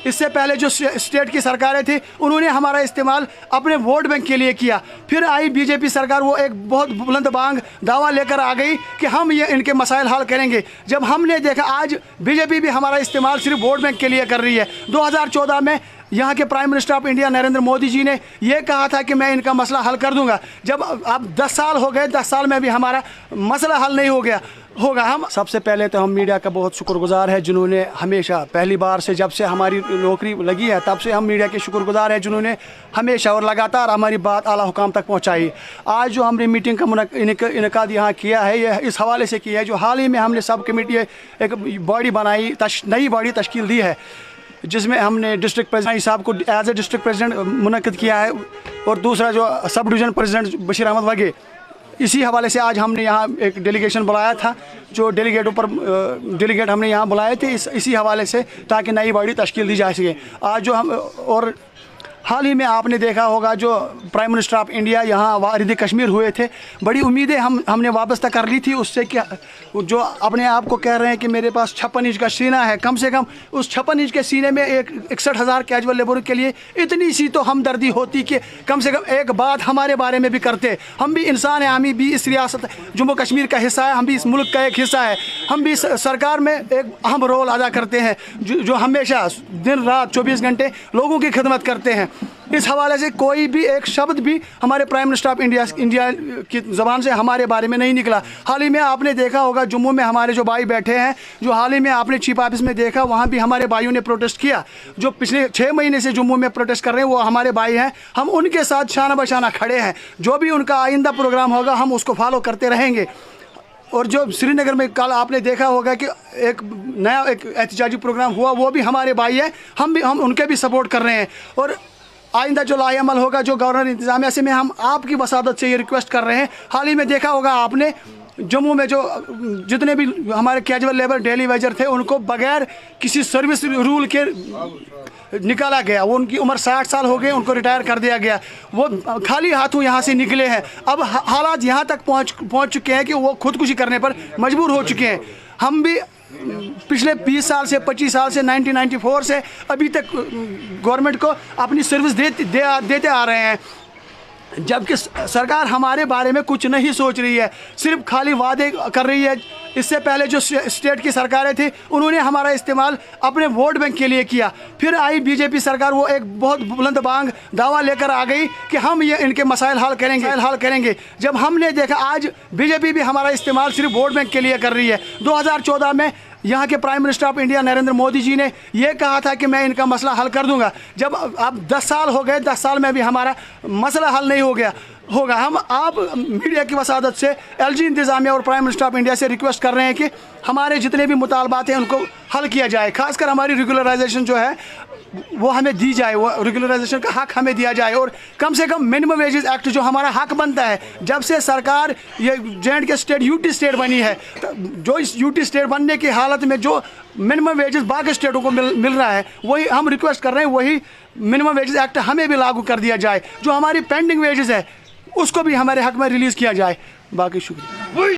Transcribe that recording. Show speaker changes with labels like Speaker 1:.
Speaker 1: इससे पहले जो स्टेट की सरकारें थी उन्होंने हमारा इस्तेमाल अपने वोट बैंक के लिए किया। फिर आई बीजेपी सरकार, वो एक बहुत बुलंद बांग दावा लेकर आ गई कि हम ये इनके मसाइल हल करेंगे। जब हमने देखा आज बीजेपी भी हमारा इस्तेमाल सिर्फ वोट बैंक के लिए कर रही है। 2014 में यहाँ के prime minister of India Narendra Modi ji ने यह कहा था कि मैं इनका मसला हल कर दूंगा। जब अब 10 साल हो गए, 10 साल में भी हमारा मसला हल नहीं होगा। हम सबसे पहले तो हम मीडिया का बहुत शुक्रगुजार है, जिन्होंने हमेशा पहली बार से जब से हमारी नौकरी लगी है तब से हम मीडिया के शुक्रगुजार हैं, जिन्होंने हमेशा और लगातार हमारी बात आला हुकाम तक पहुंचाई। आज जो हमने मीटिंग का इनकाद यहाँ किया है, यह इस हवाले से किया है जो हाल ही में हमने सब कमेटी एक बॉडी बनाई, नई बॉडी तश्कील दी है, जिसमें हमने डिस्ट्रिक्ट प्रेसिडेंट साहब को एज ए डिस्ट्रिक्ट प्रेसिडेंट मुनक्किद किया है और दूसरा जो sub division president Bashir Ahmad वगे। इसी हवाले से आज हमने यहाँ एक डेलीगेशन बुलाया था, जो डेलीगेट हमने यहाँ बुलाए थे इसी हवाले से, ताकि नई बॉडी तश्कील दी जा सके। आज जो हम और हाल ही में आपने देखा होगा जो प्राइम मिनिस्टर ऑफ इंडिया यहाँ वारिद कश्मीर हुए थे, बड़ी उम्मीदें हमने वाबस्ता कर ली थी उससे कि जो अपने आप को कह रहे हैं कि मेरे पास 56 इंच का सीना है, कम से कम उस 56 इंच के सीने में 61,000 कैजुअल लेबर के लिए इतनी सी तो हमदर्दी होती कि कम से कम एक बात हमारे बारे में भी करते। हम भी इंसान हैं, हम भी इस रियासत जम्मू कश्मीर का हिस्सा है, हम भी इस मुल्क का एक हिस्सा है, हम भी सरकार में एक अहम रोल अदा करते हैं, जो हमेशा दिन रात 24 घंटे लोगों की खिदमत करते हैं। इस हवाले से कोई भी एक शब्द भी हमारे प्राइम मिनिस्टर ऑफ इंडिया की ज़बान से हमारे बारे में नहीं निकला। हाल ही में आपने देखा होगा जम्मू में हमारे जो भाई बैठे हैं, जो हाल ही में आपने चीफ ऑफिस में देखा, वहाँ भी हमारे भाइयों ने प्रोटेस्ट किया। जो पिछले 6 महीने से जम्मू में प्रोटेस्ट कर रहे हैं वो हमारे भाई हैं, हम उनके साथ शाना बशाना खड़े हैं। जो भी उनका आइंदा प्रोग्राम होगा हम उसको फॉलो करते रहेंगे। और जो श्रीनगर में कल आपने देखा होगा कि एक नया एहतजाजी प्रोग्राम हुआ, वो भी हमारे भाई है, हम उनके भी सपोर्ट कर रहे हैं। और आइंदा जो लाएअमल होगा जो गवर्नर इंतजामिया से में हम आपकी वसादत से ये रिक्वेस्ट कर रहे हैं। हाल ही में देखा होगा आपने जम्मू में जो जितने भी हमारे कैजुअल लेबर डेली वेजर थे उनको बगैर किसी सर्विस रूल के निकाला गया। वो उनकी उम्र 60 साल हो गए, उनको रिटायर कर दिया गया, वो खाली हाथों यहाँ से निकले हैं। अब हालात यहाँ तक पहुँच चुके हैं कि वो खुदकुशी करने पर मजबूर हो चुके हैं। हम भी पिछले 20 साल से 25 साल से 1994 से अभी तक गवर्नमेंट को अपनी सर्विस देते आ रहे हैं, जबकि सरकार हमारे बारे में कुछ नहीं सोच रही है, सिर्फ खाली वादे कर रही है। इससे पहले जो स्टेट की सरकारें थी उन्होंने हमारा इस्तेमाल अपने वोट बैंक के लिए किया। फिर आई बीजेपी सरकार, वो एक बहुत बुलंद बांग दावा लेकर आ गई कि हम ये इनके मसाइल हल करेंगे। जब हमने देखा आज बीजेपी भी हमारा इस्तेमाल सिर्फ वोट बैंक के लिए कर रही है। 2014 में यहाँ के prime minister of India Narendra Modi ji ने यह कहा था कि मैं इनका मसला हल कर दूंगा। जब अब 10 साल हो गए, 10 साल में भी हमारा मसला हल नहीं होगा। हम आप मीडिया की वसादत से एलजी इंतजामिया और प्राइम मिनिस्टर ऑफ इंडिया से रिक्वेस्ट कर रहे हैं कि हमारे जितने भी मुतालबात हैं उनको हल किया जाए। खासकर हमारी रेगुलराइजेशन जो है वो हमें दी जाए, वो रेगुलराइजेशन का हक हमें दिया जाए। और कम से कम मिनिमम वेजेस एक्ट जो हमारा हक बनता है, जब से सरकार ये J&K स्टेट यूटी स्टेट बनी है, जो इस यूटी स्टेट बनने की हालत में जो मिनिमम वेजेस बाकी स्टेटों को मिल रहा है, वही हम रिक्वेस्ट कर रहे हैं, वही मिनिमम वेजेस एक्ट हमें भी लागू कर दिया जाए। जो हमारी पेंडिंग वेजेस है उसको भी हमारे हक में रिलीज़ किया जाए। बाकी शुक्रिया।